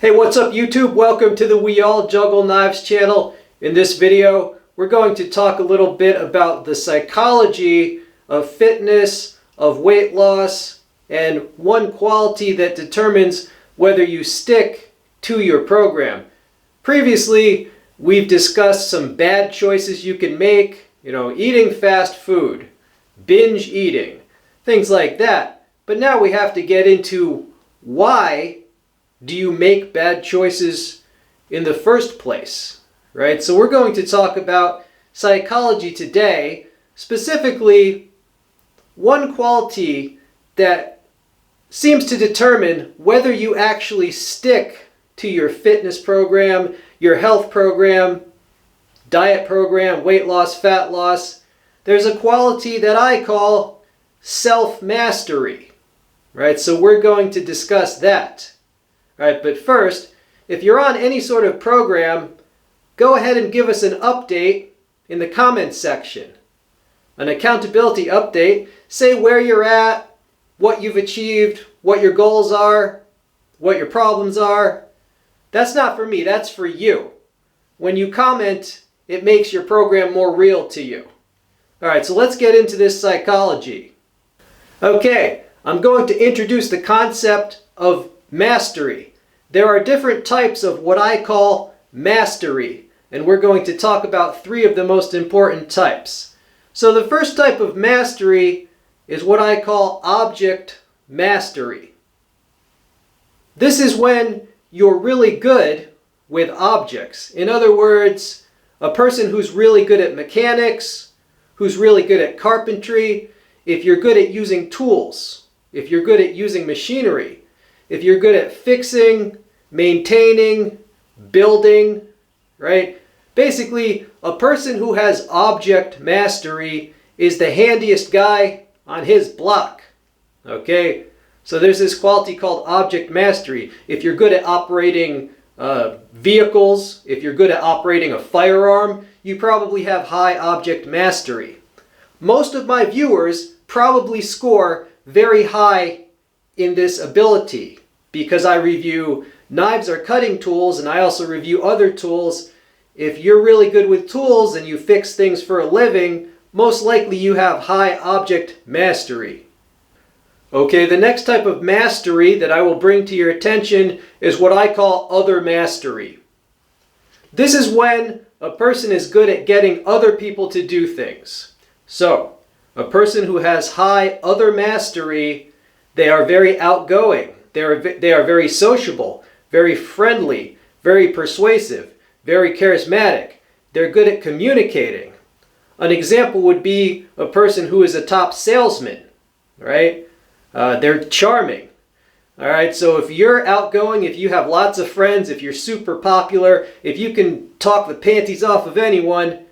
Hey, what's up YouTube? Welcome to the We All Juggle Knives channel. In this video, we're going to talk a little bit about the psychology of fitness, of weight loss, and one quality that determines whether you stick to your program. Previously, we've discussed some bad choices you can make, eating fast food, binge eating, things like that. But now we have to get into why do you make bad choices in the first place, right? So we're going to talk about psychology today, specifically one quality that seems to determine whether you actually stick to your fitness program, your health program, diet program, weight loss, fat loss. There's a quality that I call self-mastery, right? So we're going to discuss that. Right, but first, if you're on any sort of program, go ahead and give us an update in the comments section. An accountability update. Say where you're at, what you've achieved, what your goals are, what your problems are. That's not for me, that's for you. When you comment, it makes your program more real to you. Alright, so let's get into this psychology. Okay, I'm going to introduce the concept of mastery. There are different types of what I call mastery, and we're going to talk about three of the most important types. So the first type of mastery is what I call object mastery. This is when you're really good with objects. In other words, a person who's really good at mechanics, who's really good at carpentry, if you're good at using tools, if you're good at using machinery, if you're good at fixing, maintaining, building, right? Basically, a person who has object mastery is the handiest guy on his block, okay? So there's this quality called object mastery. If you're good at operating vehicles, if you're good at operating a firearm, you probably have high object mastery. Most of my viewers probably score very high in this ability because I review knives or cutting tools and I also review other tools. If you're really good with tools and you fix things for a living, most likely you have high object mastery. Okay, the next type of mastery that I will bring to your attention is what I call other mastery. This is when a person is good at getting other people to do things. So, a person who has high other mastery, they are very outgoing, they are very sociable, very friendly, very persuasive, very charismatic. They're good at communicating. An example would be a person who is a top salesman, right? They're charming. All right, so if you're outgoing, if you have lots of friends, if you're super popular, if you can talk the panties off of anyone,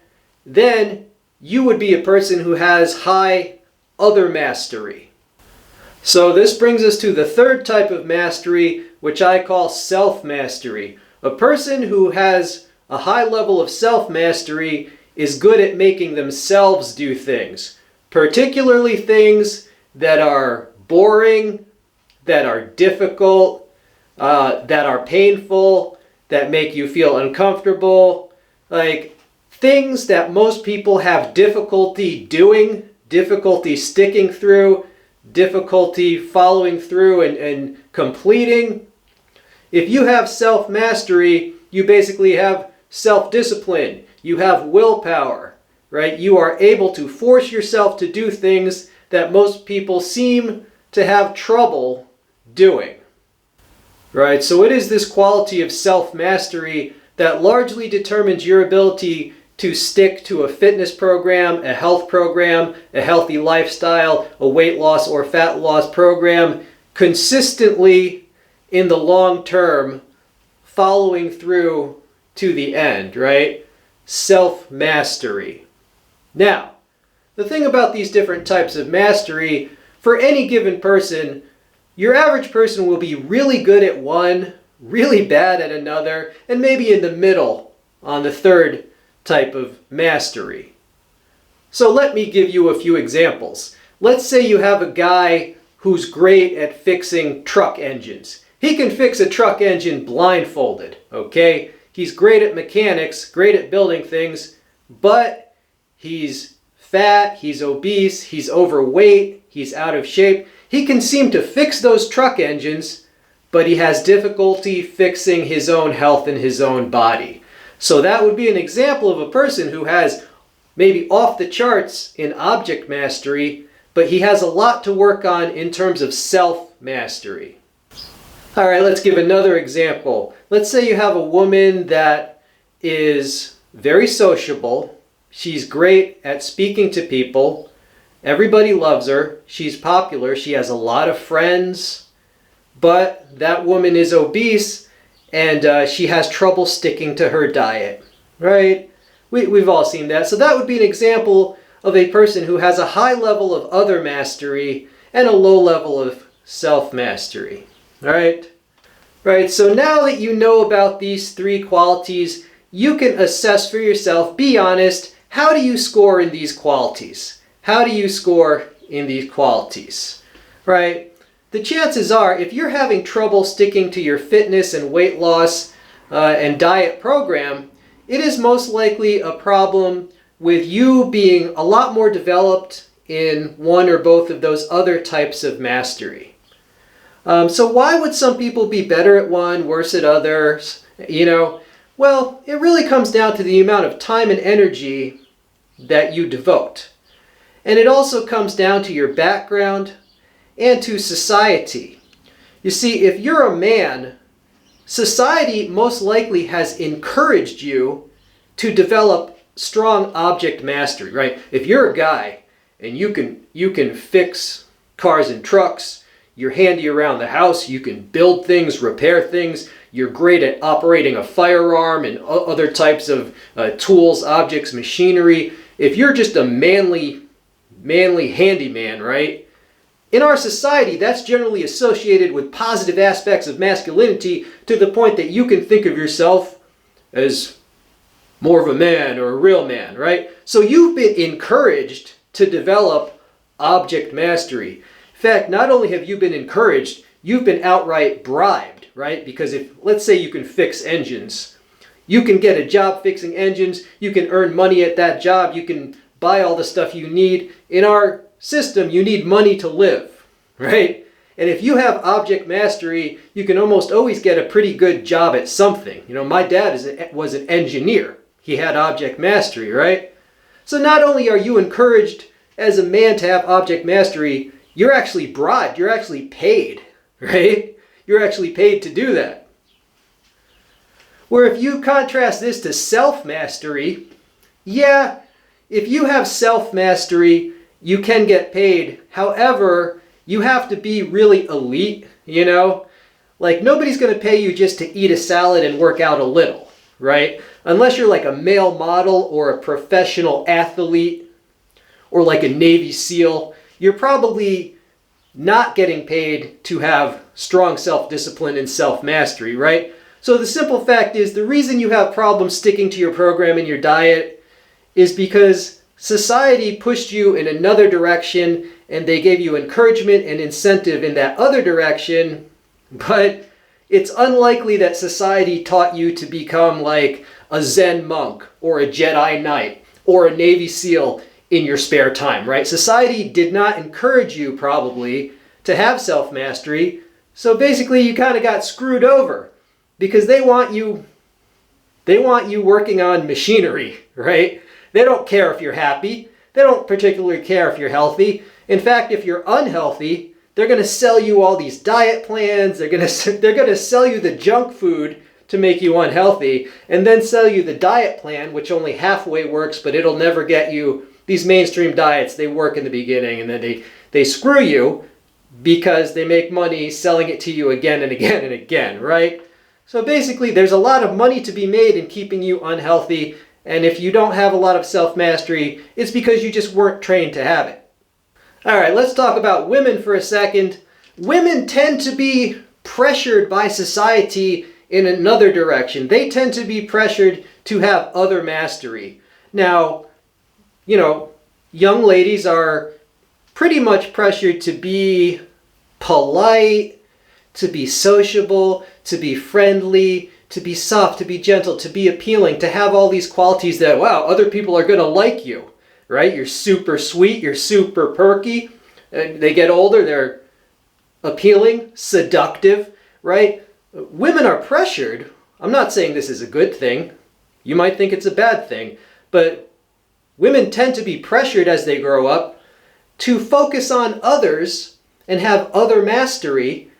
then you would be a person who has high other mastery. So this brings us to the third type of mastery, which I call self-mastery. A person who has a high level of self-mastery is good at making themselves do things, particularly things that are boring, that are difficult, that are painful, that make you feel uncomfortable, like things that most people have difficulty doing, difficulty sticking through, difficulty following through and completing. If you have self-mastery, you basically have self-discipline, you have willpower, right? You are able to force yourself to do things that most people seem to have trouble doing, right? So it is this quality of self-mastery that largely determines your ability to stick to a fitness program, a health program, a healthy lifestyle, a weight loss or fat loss program, consistently in the long term, following through to the end, right? Self-mastery. Now, the thing about these different types of mastery, for any given person, your average person will be really good at one, really bad at another, and maybe in the middle on the third type of mastery. So let me give you a few examples. Let's say you have a guy who's great at fixing truck engines. He can fix a truck engine blindfolded, okay? He's great at mechanics, great at building things, but he's fat, he's obese, he's overweight, he's out of shape. He can seem to fix those truck engines, but he has difficulty fixing his own health and his own body. So that would be an example of a person who has maybe off the charts in object mastery, but he has a lot to work on in terms of self-mastery. All right, let's give another example. Let's say you have a woman that is very sociable. She's great at speaking to people. Everybody loves her. She's popular. She has a lot of friends. But that woman is obese and she has trouble sticking to her diet, right? We've all seen that. So that would be an example of a person who has a high level of other mastery and a low level of self-mastery. All right? Right, so now that you know about these three qualities, you can assess for yourself, be honest, how do you score in these qualities? How do you score in these qualities? Right? The chances are, if you're having trouble sticking to your fitness and weight loss and diet program, it is most likely a problem with you being a lot more developed in one or both of those other types of mastery. So why would some people be better at one, worse at others? Well, it really comes down to the amount of time and energy that you devote. And it also comes down to your background and to society. You see, if you're a man, society most likely has encouraged you to develop strong object mastery, right? If you're a guy and you can fix cars and trucks, you're handy around the house, you can build things, repair things, you're great at operating a firearm and other types of tools, objects, machinery. If you're just a manly handyman, right? In our society, that's generally associated with positive aspects of masculinity to the point that you can think of yourself as more of a man or a real man, right? So you've been encouraged to develop object mastery. In fact, not only have you been encouraged, you've been outright bribed, right? Because if, let's say you can fix engines, you can get a job fixing engines, you can earn money at that job, you can buy all the stuff you need. In our system, you need money to live, right? And if you have object mastery, you can almost always get a pretty good job at something. My dad was an engineer. He had object mastery, right? So not only are you encouraged as a man to have object mastery, you're actually bribed, you're actually paid, right? You're actually paid to do that. Where if you contrast this to self-mastery, yeah, if you have self-mastery, you can get paid. However, you have to be really elite, Like nobody's going to pay you just to eat a salad and work out a little, right? Unless you're like a male model or a professional athlete or like a Navy SEAL, you're probably not getting paid to have strong self-discipline and self-mastery, right? So the simple fact is the reason you have problems sticking to your program and your diet is because society pushed you in another direction and they gave you encouragement and incentive in that other direction, but it's unlikely that society taught you to become like a Zen monk or a Jedi Knight or a Navy SEAL in your spare time, right? Society did not encourage you probably to have self-mastery. So basically you kind of got screwed over because they want you working on machinery, right? They don't care if you're happy. They don't particularly care if you're healthy. In fact, if you're unhealthy, they're going to sell you all these diet plans. They're going to sell you the junk food to make you unhealthy and then sell you the diet plan, which only halfway works, but it'll never get you. These mainstream diets, they work in the beginning and then they screw you because they make money selling it to you again and again and again, right? So basically, there's a lot of money to be made in keeping you unhealthy, and if you don't have a lot of self-mastery, it's because you just weren't trained to have it. All right, let's talk about women for a second. Women tend to be pressured by society in another direction. They tend to be pressured to have other mastery. Now, young ladies are pretty much pressured to be polite, to be sociable, to be friendly, to be soft, to be gentle, to be appealing, to have all these qualities that, wow, other people are going to like you, right? You're super sweet, you're super perky. They get older, they're appealing, seductive, right? Women are pressured. I'm not saying this is a good thing. You might think it's a bad thing, but women tend to be pressured as they grow up to focus on others and have other mastery.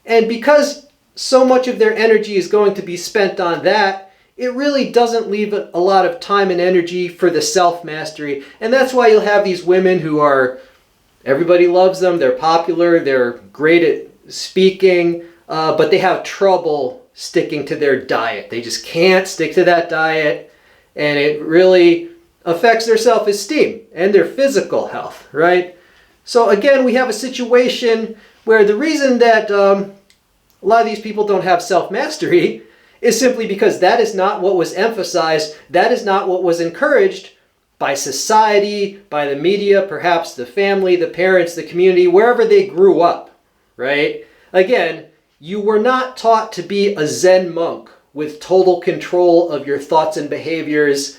And because so much of their energy is going to be spent on that, it really doesn't leave a lot of time and energy for the self-mastery. And that's why you'll have these women who are, everybody loves them, they're popular, they're great at speaking, but they have trouble sticking to their diet. They just can't stick to that diet, and it really affects their self-esteem and their physical health, right? So again, we have a situation where the reason that a lot of these people don't have self-mastery is simply because that is not what was emphasized, that is not what was encouraged by society, by the media, perhaps the family, the parents, the community, wherever they grew up, right? Again, you were not taught to be a Zen monk with total control of your thoughts and behaviors.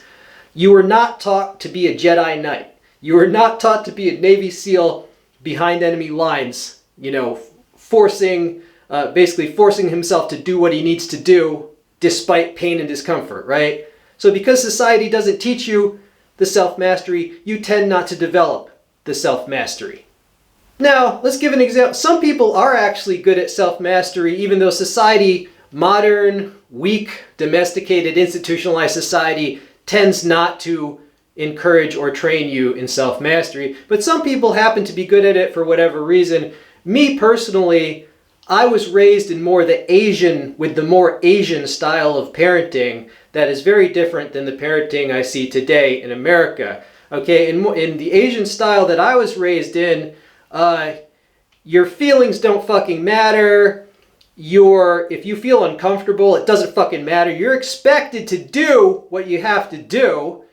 You were not taught to be a Jedi Knight. You were not taught to be a Navy SEAL behind enemy lines, basically forcing himself to do what he needs to do despite pain and discomfort, right? So because society doesn't teach you the self-mastery, you tend not to develop the self-mastery. Now, let's give an example. Some people are actually good at self-mastery, even though society, modern, weak, domesticated, institutionalized society, tends not to encourage or train you in self-mastery. But some people happen to be good at it for whatever reason. Me personally, I was raised in more with the more Asian style of parenting that is very different than the parenting I see today in America. Okay, in the Asian style that I was raised in, your feelings don't fucking matter. If you feel uncomfortable, it doesn't fucking matter. You're expected to do what you have to do,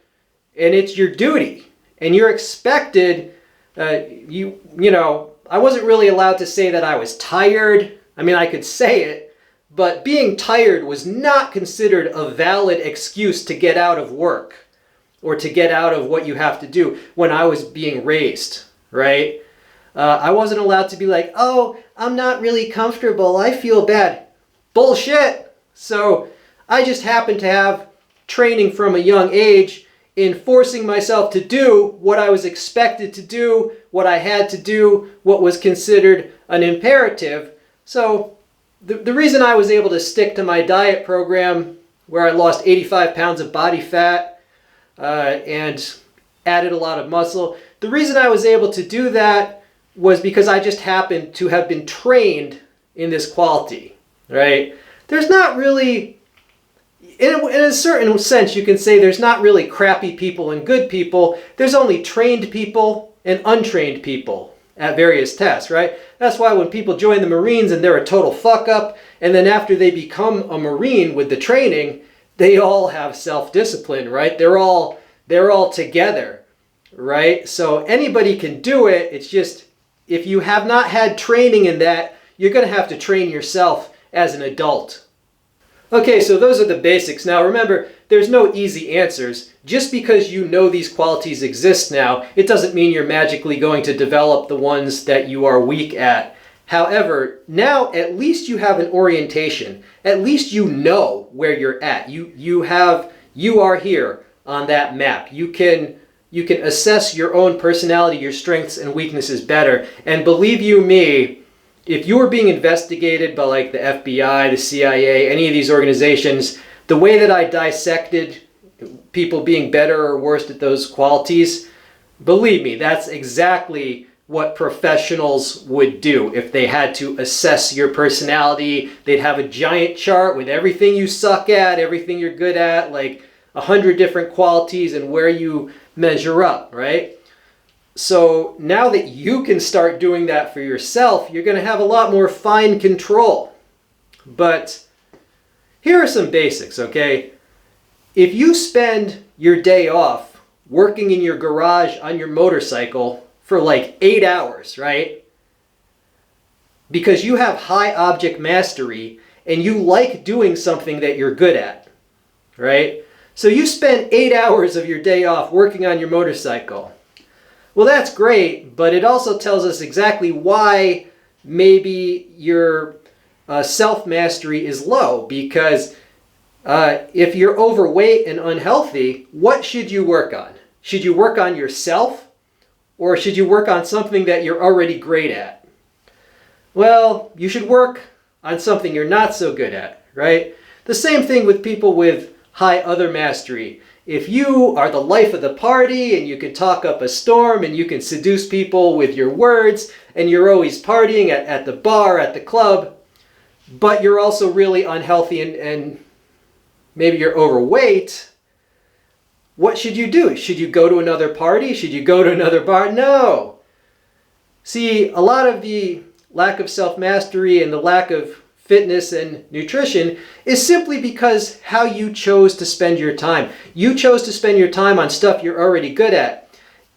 and it's your duty. And you're expected, I wasn't really allowed to say that I was tired. I mean, I could say it, but being tired was not considered a valid excuse to get out of work or to get out of what you have to do when I was being raised, right? I wasn't allowed to be like, oh, I'm not really comfortable, I feel bad. Bullshit! So I just happened to have training from a young age in forcing myself to do what I was expected to do, what I had to do, what was considered an imperative. So the reason I was able to stick to my diet program where I lost 85 pounds of body fat and added a lot of muscle, the reason I was able to do that was because I just happened to have been trained in this quality, right? There's not really, in a certain sense, you can say there's not really crappy people and good people. There's only trained people and untrained people at various tests, right? That's why when people join the Marines and they're a total fuck up, and then after they become a Marine with the training, they all have self-discipline, right? They're all together, right? So anybody can do it. It's just, if you have not had training in that, you're going to have to train yourself as an adult. Okay, so those are the basics. Now remember, there's no easy answers. Just because you know these qualities exist now, it doesn't mean you're magically going to develop the ones that you are weak at. However, now at least you have an orientation. At least you know where you're at. You are here on that map. You can assess your own personality, your strengths and weaknesses better. And believe you me, if you were being investigated by like the FBI, the CIA, any of these organizations, the way that I dissected people being better or worse at those qualities, believe me, that's exactly what professionals would do if they had to assess your personality. They'd have a giant chart with everything you suck at, everything you're good at, like 100 different qualities and where you measure up, right? So now that you can start doing that for yourself, you're going to have a lot more fine control. But here are some basics, okay? If you spend your day off working in your garage on your motorcycle for like 8 hours, right? because you have high object mastery and you like doing something that you're good at, right? So you spend 8 hours of your day off working on your motorcycle. Well, that's great, but it also tells us exactly why maybe your self-mastery is low, because if you're overweight and unhealthy, what should you work on? Should you work on yourself, or should you work on something that you're already great at? Well, you should work on something you're not so good at, right? The same thing with people with high other mastery. If you are the life of the party and you can talk up a storm and you can seduce people with your words and you're always partying at the bar, at the club, but you're also really unhealthy and maybe you're overweight, what should you do? Should you go to another party? Should you go to another bar? No. See, a lot of the lack of self-mastery and the lack of fitness and nutrition is simply because how you chose to spend your time. You chose to spend your time on stuff you're already good at.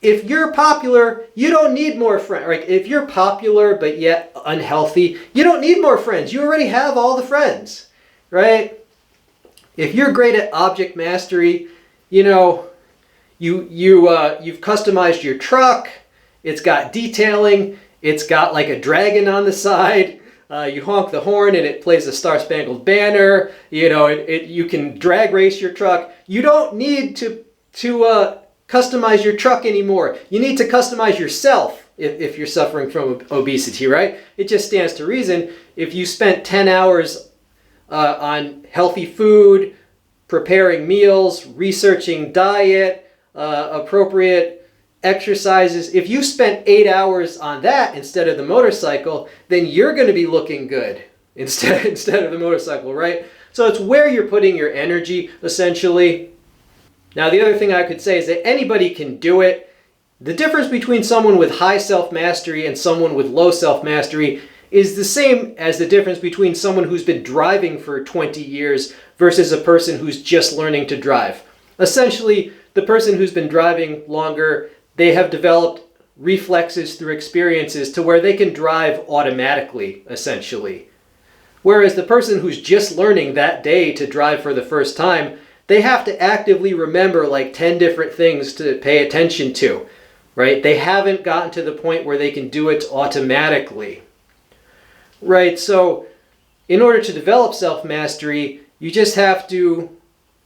If you're popular, you don't need more friends. Right? If you're popular but yet unhealthy, you don't need more friends. You already have all the friends, right? If you're great at object mastery, you know, you've customized your truck. It's got detailing. It's got like a dragon on the side. You honk the horn and it plays the Star Spangled Banner. You know, you can drag race your truck. You don't need to customize your truck anymore. You need to customize yourself if you're suffering from obesity, right? It just stands to reason. If you spent 10 hours on healthy food, preparing meals, researching diet, appropriate exercises, if you spent 8 hours on that instead of the motorcycle, then you're going to be looking good instead of the motorcycle, right? So it's where you're putting your energy, essentially. Now, the other thing I could say is that anybody can do it. The difference between someone with high self-mastery and someone with low self-mastery is the same as the difference between someone who's been driving for 20 years versus a person who's just learning to drive. Essentially, the person who's been driving longer, they have developed reflexes through experiences to where they can drive automatically, essentially. Whereas the person who's just learning that day to drive for the first time, they have to actively remember like 10 different things to pay attention to, right? They haven't gotten to the point where they can do it automatically, right? So in order to develop self-mastery, you just have to,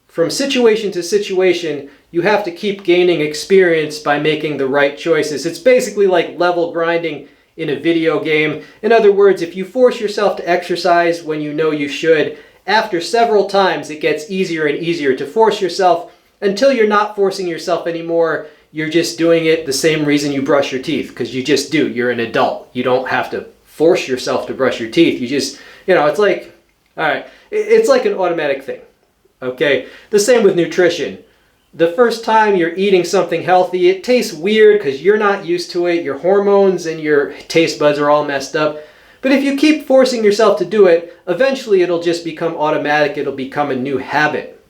from situation to situation, you have to keep gaining experience by making the right choices. It's basically like level grinding in a video game. In other words, if you force yourself to exercise when you know you should, after several times it gets easier and easier to force yourself until you're not forcing yourself anymore. You're just doing it the same reason you brush your teeth, because you just do. You're an adult. You don't have to force yourself to brush your teeth. You just, it's like, all right, it's like an automatic thing. Okay, the same with nutrition. The first time you're eating something healthy, it tastes weird because you're not used to it. Your hormones and your taste buds are all messed up. But if you keep forcing yourself to do it, eventually it'll just become automatic. It'll become a new habit,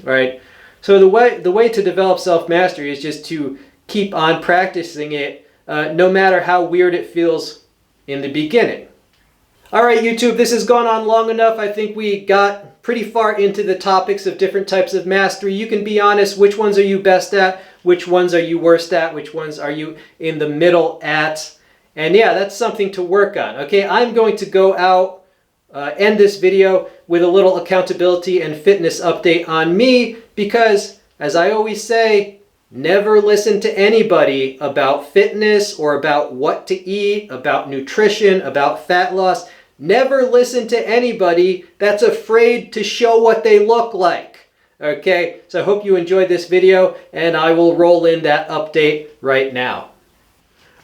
right? So the way to develop self-mastery is just to keep on practicing it, no matter how weird it feels in the beginning. All right, YouTube, this has gone on long enough. I think we got pretty far into the topics of different types of mastery. You can be honest, which ones are you best at? Which ones are you worst at? Which ones are you in the middle at? And yeah, that's something to work on. Okay, I'm going to go out, end this video with a little accountability and fitness update on me, because as I always say, never listen to anybody about fitness or about what to eat, about nutrition, about fat loss. Never listen to anybody that's afraid to show what they look like. Okay, so I hope you enjoyed this video, and I will roll in that update right now.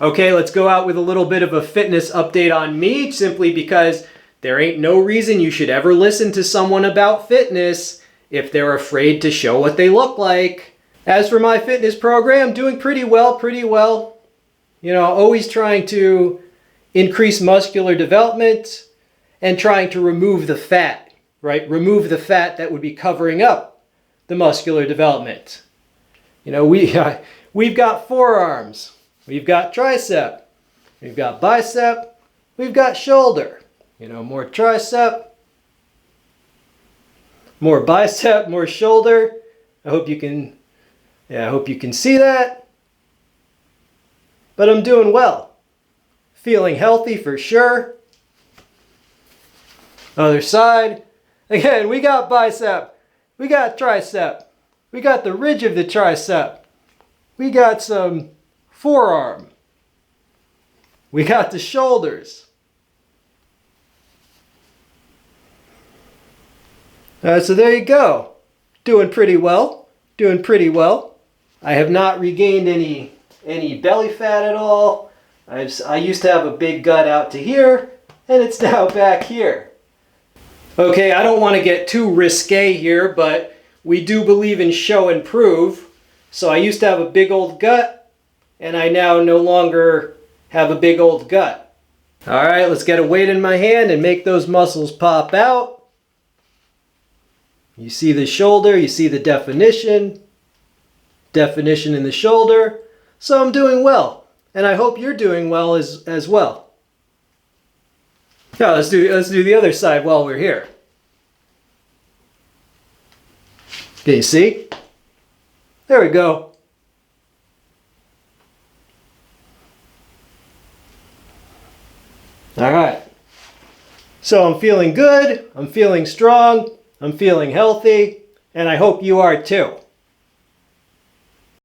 Okay, let's go out with a little bit of a fitness update on me, simply because there ain't no reason you should ever listen to someone about fitness if they're afraid to show what they look like. As for my fitness program, doing pretty well. Always trying to increase muscular development and trying to remove the fat, right? Remove the fat that would be covering up the muscular development. We've got forearms, we've got tricep, we've got bicep, we've got shoulder. You know, more tricep, more bicep, more shoulder. I hope you can see that. But I'm doing well. Feeling healthy for sure. Other side. Again, we got bicep. We got tricep. We got the ridge of the tricep. We got some forearm. We got the shoulders. So there you go. Doing pretty well. Doing pretty well. I have not regained any belly fat at all. I used to have a big gut out to here, and it's now back here. Okay, I don't want to get too risque here, but we do believe in show and prove. So I used to have a big old gut, and I now no longer have a big old gut. All right, let's get a weight in my hand and make those muscles pop out. You see the shoulder, you see the definition in the shoulder. So I'm doing well, and I hope you're doing well as well. Now let's do the other side while we're here. Can you see? There we go. All right. So I'm feeling good, I'm feeling strong, I'm feeling healthy, and I hope you are too.